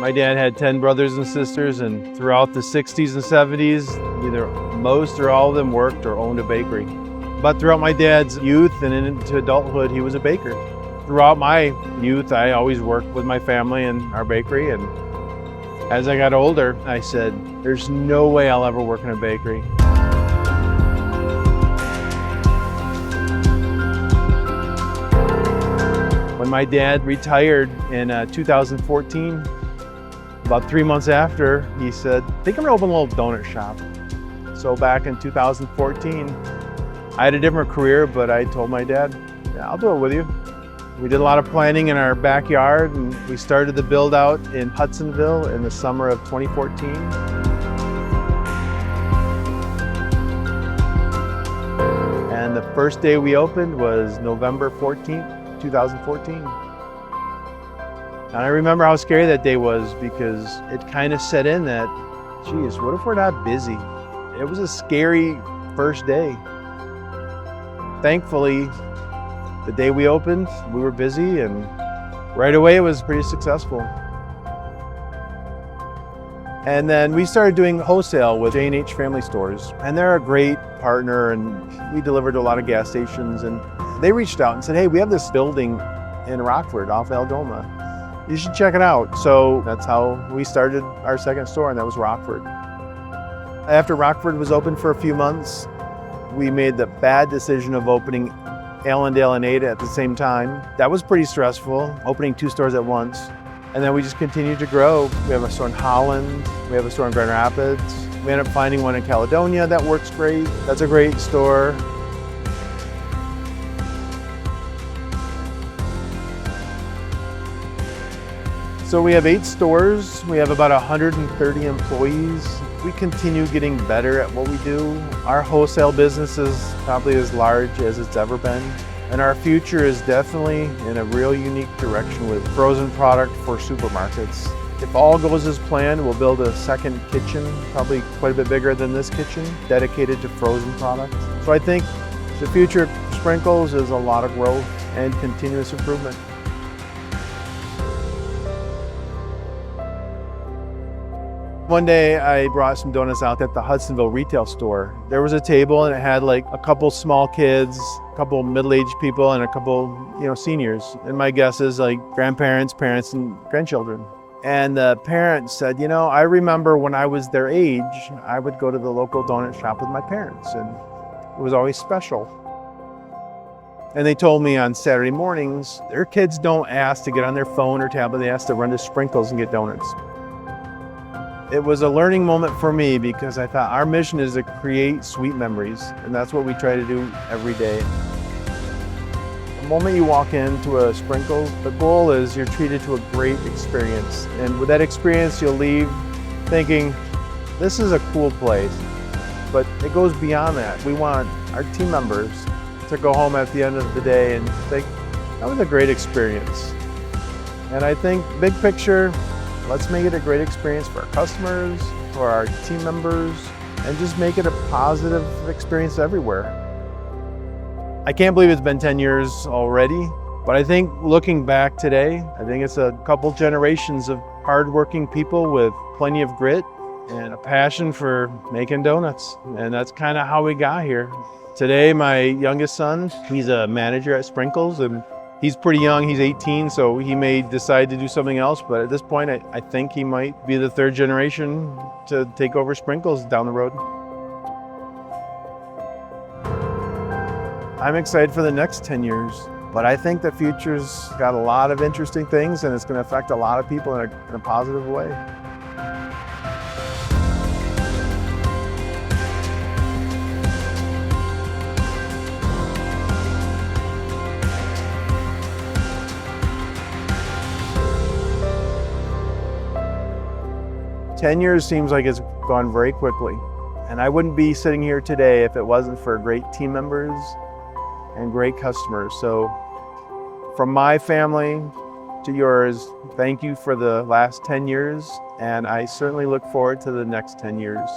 My dad had 10 brothers and sisters, and throughout the 60s and 70s, either most or all of them worked or owned a bakery. But throughout my dad's youth and into adulthood, he was a baker. Throughout my youth, I always worked with my family in our bakery, and as I got older, I said, there's no way I'll ever work in a bakery. When my dad retired in 2014, about 3 months after, he said, I think I'm gonna open a little donut shop. So back in 2014, I had a different career, but I told my dad, yeah, I'll do it with you. We did a lot of planning in our backyard, and we started the build out in Hudsonville in the summer of 2014. And the first day we opened was November 14th, 2014. And I remember how scary that day was, because it kind of set in that, geez, what if we're not busy? It was a scary first day. Thankfully, the day we opened, we were busy, and right away it was pretty successful. And then we started doing wholesale with J&H Family Stores, and they're a great partner, and we delivered to a lot of gas stations, and they reached out and said, hey, we have this building in Rockford off Algoma. You should check it out. So that's how we started our second store, and that was Rockford. After Rockford was open for a few months, we made the bad decision of opening Allendale and Ada at the same time. That was pretty stressful, opening 2 stores at once. And then we just continued to grow. We have a store in Holland, we have a store in Grand Rapids. We ended up finding one in Caledonia that works great. That's a great store. So we have 8 stores. We have about 130 employees. We continue getting better at what we do. Our wholesale business is probably as large as it's ever been. And our future is definitely in a real unique direction with frozen product for supermarkets. If all goes as planned, we'll build a second kitchen, probably quite a bit bigger than this kitchen, dedicated to frozen products. So I think the future of Sprinkles is a lot of growth and continuous improvement. One day I brought some donuts out at the Hudsonville retail store. There was a table and it had like a couple small kids, a couple middle-aged people, and a couple, seniors. And my guess is like grandparents, parents, and grandchildren. And the parents said, I remember when I was their age, I would go to the local donut shop with my parents, and it was always special. And they told me on Saturday mornings, their kids don't ask to get on their phone or tablet, they ask to run to Sprinkles and get donuts. It was a learning moment for me, because I thought our mission is to create sweet memories, and that's what we try to do every day. The moment you walk into a Sprinkles, the goal is you're treated to a great experience. And with that experience, you'll leave thinking, this is a cool place. But it goes beyond that. We want our team members to go home at the end of the day and think, that was a great experience. And I think big picture, let's make it a great experience for our customers, for our team members, and just make it a positive experience everywhere. I can't believe it's been 10 years already, but I think looking back today, I think it's a couple generations of hardworking people with plenty of grit and a passion for making donuts. And that's kind of how we got here. Today, my youngest son, he's a manager at Sprinkles, and he's pretty young, he's 18, so he may decide to do something else, but at this point, I think he might be the 3rd generation to take over Sprinkles down the road. I'm excited for the next 10 years, but I think the future's got a lot of interesting things, and it's going to affect a lot of people in a positive way. Ten years seems like it's gone very quickly, and I wouldn't be sitting here today if it wasn't for great team members and great customers. So from my family to yours, thank you for the last 10 years, and I certainly look forward to the next 10 years.